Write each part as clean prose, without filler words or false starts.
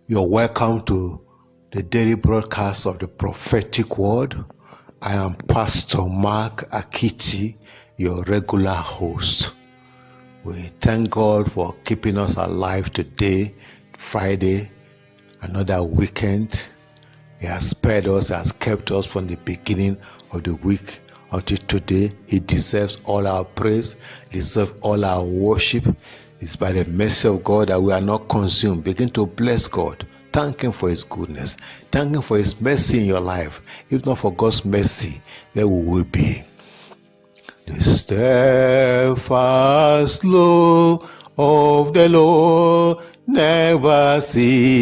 You're welcome to the daily broadcast of the prophetic word. I am Pastor Mark Akiti, your regular host. We thank God for keeping us alive today, Friday, another weekend. He has spared us, has kept us from the beginning of the week until today. He deserves all our praise, deserves all our worship. It's by the mercy of God that we are not consumed. Begin to bless God. Thank Him for His goodness. Thank Him for His mercy in your life. If not for God's mercy, where will we be? The steadfast love of the Lord never ceases.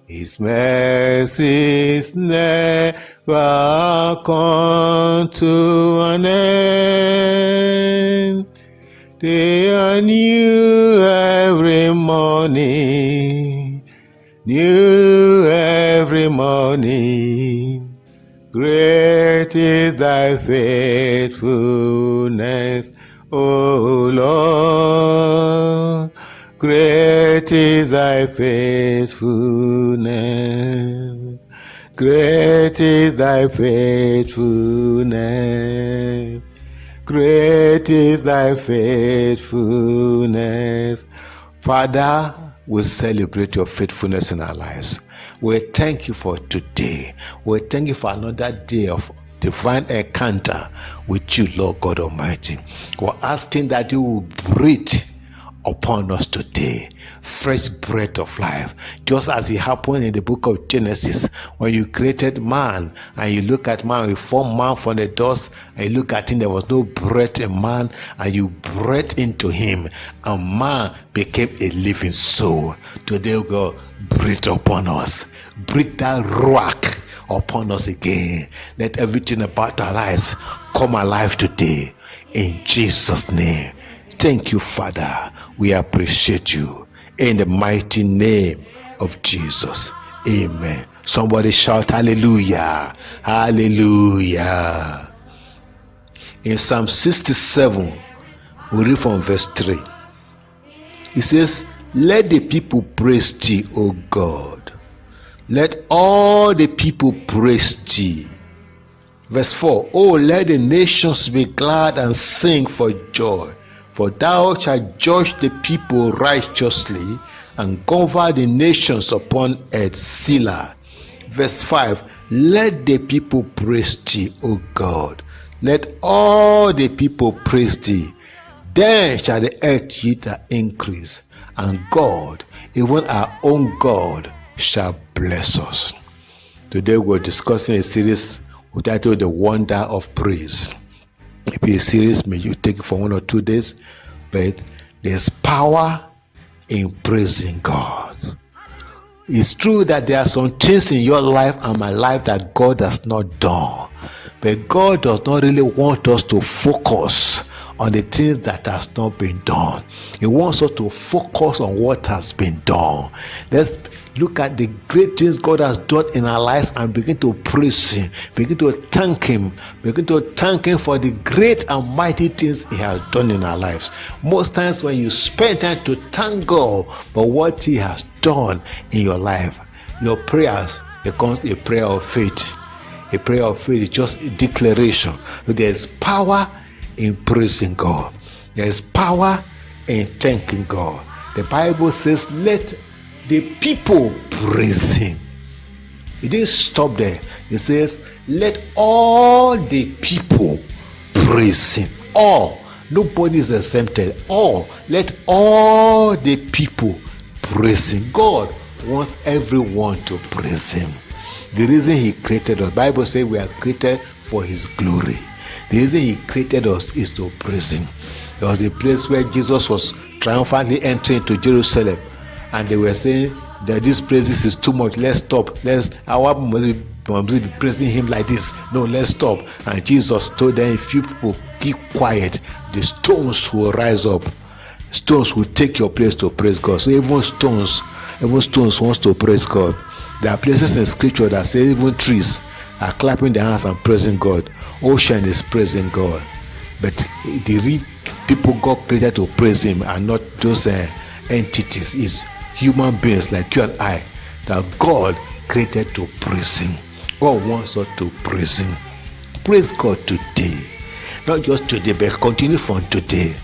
His mercies never come to an end. They are new every morning, new every morning. Great is thy faithfulness, O Lord. Great is thy faithfulness. Great is thy faithfulness. Great is thy faithfulness. Father, we celebrate your faithfulness in our lives. We thank you for today. We thank you for another day of divine encounter with you, Lord God Almighty. We're asking that you will breathe upon us today, fresh breath of life, just as it happened in the book of Genesis when you created man and you look at man, you formed man from the dust, and you look at him, there was no breath in man, and you breathed into him, and man became a living soul. Today, God, breathe upon us, breathe that rock upon us again. Let everything about our lives come alive today, in Jesus' name. Thank you, Father. We appreciate you. In the mighty name of Jesus. Amen. Somebody shout hallelujah. Hallelujah. In Psalm 67, we read from verse 3. It says, let the people praise thee, O God. Let all the people praise thee. Verse 4. Oh, let the nations be glad and sing for joy. For thou shalt judge the people righteously and govern the nations upon earth. Selah. Verse 5. Let the people praise thee, O God. Let all the people praise thee. Then shall the earth yield her increase, and God, even our own God, shall bless us. Today we're discussing a series titled The Wonder of Praise. It be a series, may you take it for 1 or 2 days, but there's power in praising God. It's true that there are some things in your life and my life that God has not done, but God does not really want us to focus on the things that has not been done. He wants us to focus on what has been done. Let's look at the great things God has done in our lives and begin to praise Him, begin to thank Him for the great and mighty things He has done in our lives. Most times when you spend time to thank God for what He has done in your life, your prayers becomes a prayer of faith. A prayer of faith is just a declaration. So there's power in praising God. There's power in thanking God. The Bible says, let the people praise Him. It didn't stop there. It says, let all the people praise Him. All. Nobody is exempted. All. Let all the people praise Him. God wants everyone to praise Him. The reason He created us, the Bible says we are created for His glory. The reason He created us is to praise Him. There was a place where Jesus was triumphantly entering into Jerusalem, and they were saying that this praises is too much. Let's stop. Our must be praising Him like this. No, let's stop. And Jesus told them, if you people keep quiet, the stones will rise up. Stones will take your place to praise God. So even stones wants to praise God. There are places in Scripture that say even trees are clapping their hands and praising God. Ocean is praising God. But the real people God created to praise Him are not those entities, is human beings like you and I, that God created to praise him. God wants us to praise him. Praise God today. Not just today, but continue from today.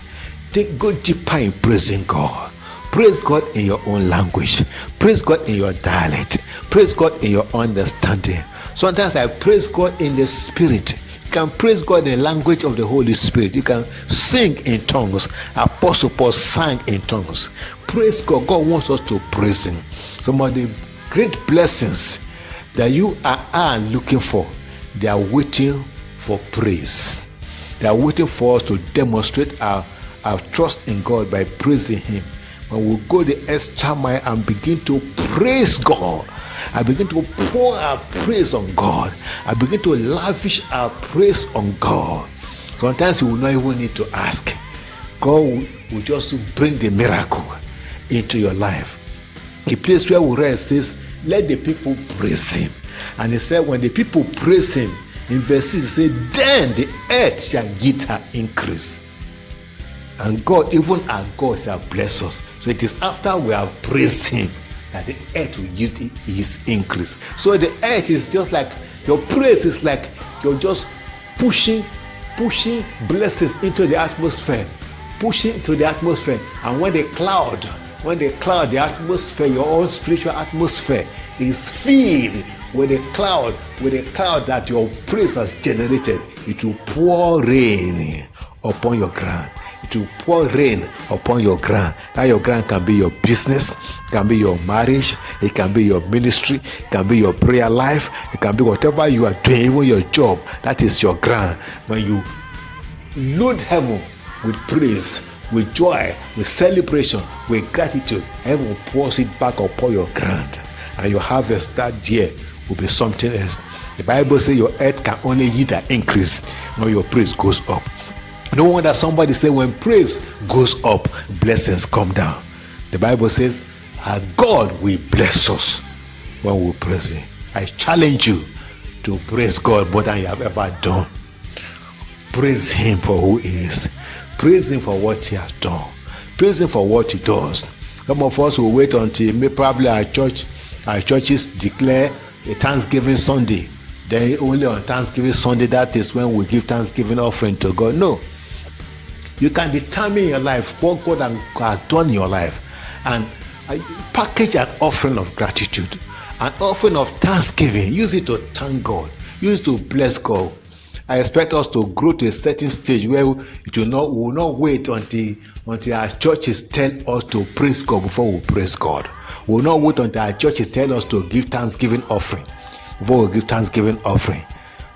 Go deeper in praising God. Praise God in your own language. Praise God in your dialect. Praise God in your understanding. Sometimes I praise God in the spirit. You can praise God in the language of the Holy Spirit. You can sing in tongues. Apostle Paul sang in tongues. Praise God. God wants us to praise him. Some of the great blessings that you are looking for, they are waiting for praise. They are waiting for us to demonstrate our trust in God by praising him. When we go the extra mile and begin to praise God, I begin to pour our praise on God. I begin to lavish our praise on God. Sometimes you will not even need to ask. God will just bring the miracle into your life. A place where we read says, let the people praise him. And he said, when the people praise him, in verse 6, he said, then the earth shall give her increase. And God, even our God, shall bless us. So it is after we have praised him that the earth will give his increase. So the earth is just like, your praise is like you're just pushing blessings into the atmosphere. Pushing into the atmosphere. And when the atmosphere, your own spiritual atmosphere is filled with a cloud that your praise has generated, it will pour rain upon your ground. It will pour rain upon your ground. That your ground can be your business, it can be your marriage, it can be your ministry, it can be your prayer life, it can be whatever you are doing, even your job. That is your ground. When you load heaven with praise, with joy, with celebration, with gratitude, heaven pours it back upon your ground, and your harvest that year will be something else. The Bible says your earth can only yield an increase when your praise goes up. No wonder somebody say when praise goes up, blessings come down. The Bible says our God will bless us when we praise him. I challenge you to praise God more than you have ever done. Praise him for who he is. Praise him for what he has done. Praise him for what he does. Some of us will wait until probably our churches declare a Thanksgiving Sunday. Then only on Thanksgiving Sunday, that is when we give Thanksgiving offering to God. No. You can determine your life, what God has done in your life, and package an offering of gratitude, an offering of thanksgiving. Use it to thank God. Use it to bless God. I expect us to grow to a certain stage where we will not wait until our churches tell us to praise God before we praise God. We will not wait until our churches tell us to give Thanksgiving offering before we give Thanksgiving offering.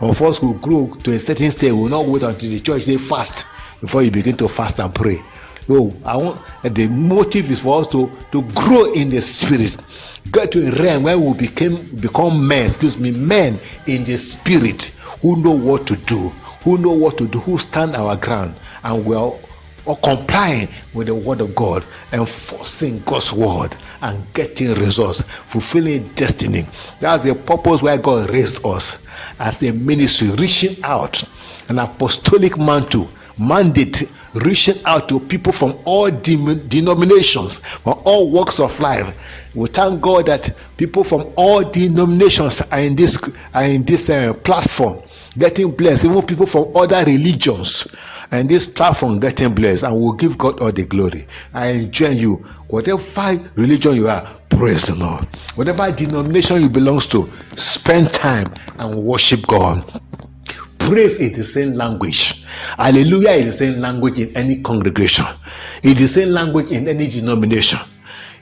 Of us will grow to a certain stage. We will not wait until the church say fast before you begin to fast and pray. No, the motive is for us to grow in the spirit. Get to a realm where we become men in the spirit, who know what to do, who stand our ground, and we are complying with the word of God, enforcing God's word and getting results, fulfilling destiny. That's the purpose why God raised us as a ministry, reaching out, an apostolic mandate, reaching out to people from all denominations, from all walks of life. We thank God that people from all denominations are in this platform, getting blessed. Even people from other religions and this platform getting blessed, and we'll give God all the glory. I enjoin you, whatever religion you are, praise the Lord. Whatever denomination you belong to, spend time and worship God. Praise is the same language. Hallelujah is the same language in any congregation. It's the same language in any denomination.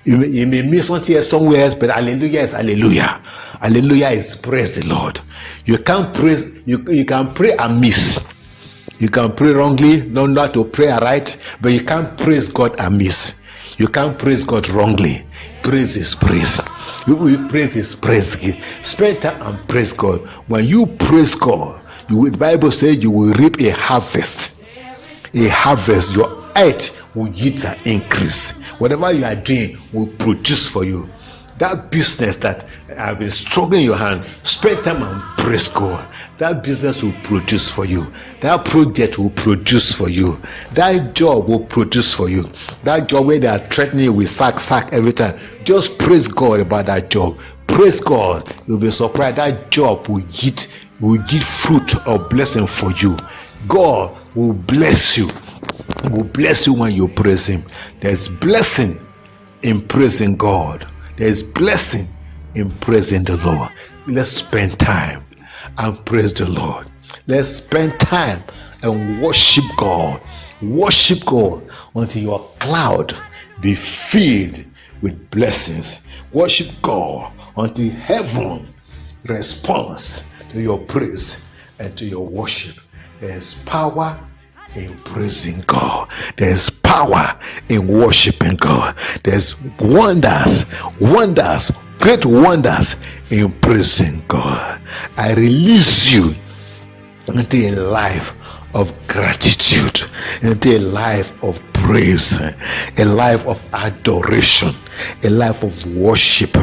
You may miss one here somewhere else, but hallelujah is hallelujah. Hallelujah is praise the Lord. You can't praise, you can pray amiss. You can pray wrongly, not know how to pray right, but you can't praise God amiss. You can't praise God wrongly. Praise is praise. You praise is praise. Spend time and praise God. When you praise God, the Bible says you will reap a harvest. A harvest. Your earth will yield an increase. Whatever you are doing will produce for you. That business that have been struggling in your hand, spend time and praise God. That business will produce for you. That project will produce for you. That job will produce for you. That job where they are threatening you with sack every time, just praise God about that job. Praise God. You'll be surprised that job will give fruit or blessing for you. God will bless you. Will bless you when you praise Him. There's blessing in praising God. There's blessing in praising the Lord. Let's spend time and praise the Lord. Let's spend time and worship God. Worship God until your cloud be filled with blessings. Worship God until heaven responds to your praise and to your worship. There's power in praising God. There's power in worshiping God. There's wonders, great wonders in praising God. I release you into a life of gratitude, into a life of praise, a life of adoration, a life of worship.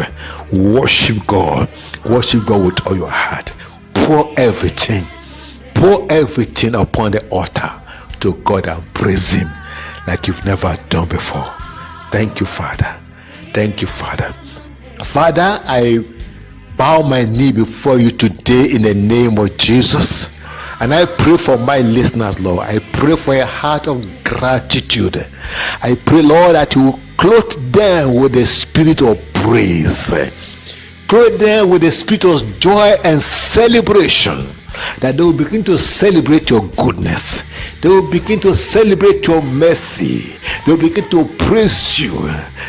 Worship God. Worship God with all your heart. Pour everything upon the altar to God and praise Him like you've never done before. Thank you, Father. Thank you, Father. Father, I bow my knee before you today in the name of Jesus. And I pray for my listeners, Lord. I pray for a heart of gratitude. I pray, Lord, that you will clothe them with the spirit of praise. Clothe them with the spirit of joy and celebration. That they will begin to celebrate your goodness. They will begin to celebrate your mercy. They will begin to praise you.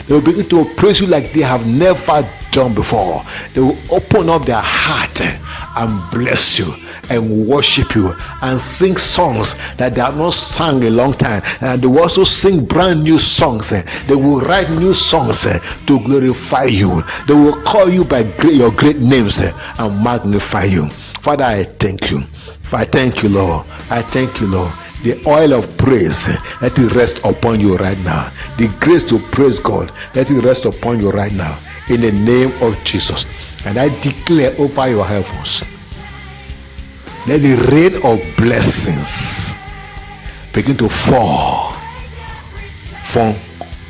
They will begin to praise you like they have never done before. They will open up their heart and bless you and worship you and sing songs that they have not sung a long time. And they will also sing brand new songs. They will write new songs to glorify you. They will call you by your great names and magnify you. Father, I thank you. I thank you, Lord. I thank you, Lord. The oil of praise, let it rest upon you right now. The grace to praise God, let it rest upon you right now. In the name of Jesus. And I declare over your heavens, let the rain of blessings begin to fall from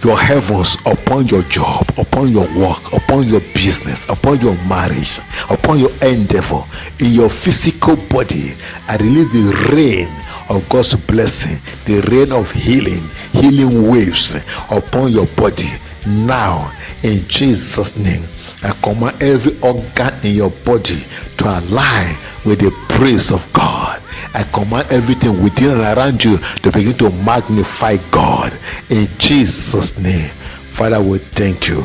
your heavens upon your job, upon your work, upon your business, upon your marriage, upon your endeavor, in your physical body. I release the rain of God's blessing, the rain of healing waves upon your body now, in Jesus' name. I command every organ in your body to align with the praise of God. I command everything within and around you to begin to magnify God in Jesus' name. Father, we thank you.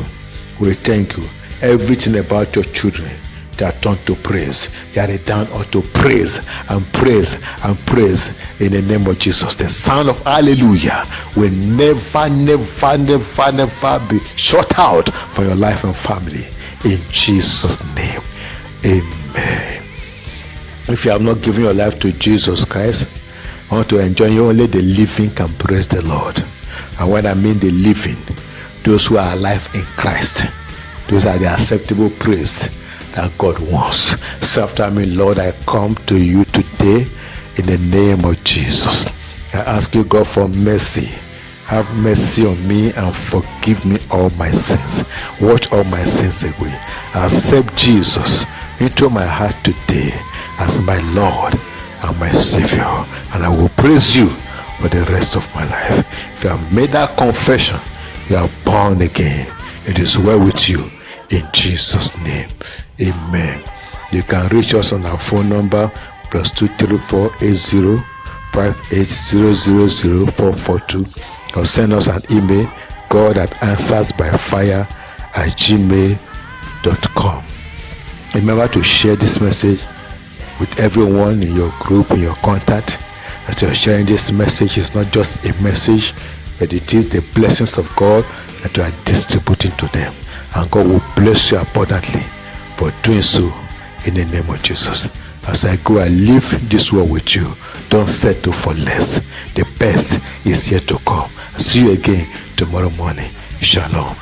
We thank you. Everything about your children, they are turned to praise. They are down unto praise and praise and praise in the name of Jesus. The sound of hallelujah will never be shut out for your life and family in Jesus' name. Amen. If you have not given your life to Jesus Christ, I want to enjoy you. Only the living can praise the Lord. And when I mean the living, those who are alive in Christ, those are the acceptable praise that God wants. So after me, Lord, I come to you today in the name of Jesus. I ask you, God, for mercy. Have mercy on me and forgive me all my sins. Wash all my sins away. I accept Jesus into my heart today as my Lord and my Savior, and I will praise you for the rest of my life. If you have made that confession, you are born again. It is well with you in Jesus' name. Amen. You can reach us on our phone number +234 80 58 000 or send us an email, god@answersbyfire@gmail.com. Remember to share this message with everyone in your group, in your contact. As you're sharing this message, it's not just a message, but it is the blessings of God that you are distributing to them. And God will bless you abundantly for doing so in the name of Jesus. As I go, I leave this world with you. Don't settle for less. The best is yet to come. See you again tomorrow morning. Shalom.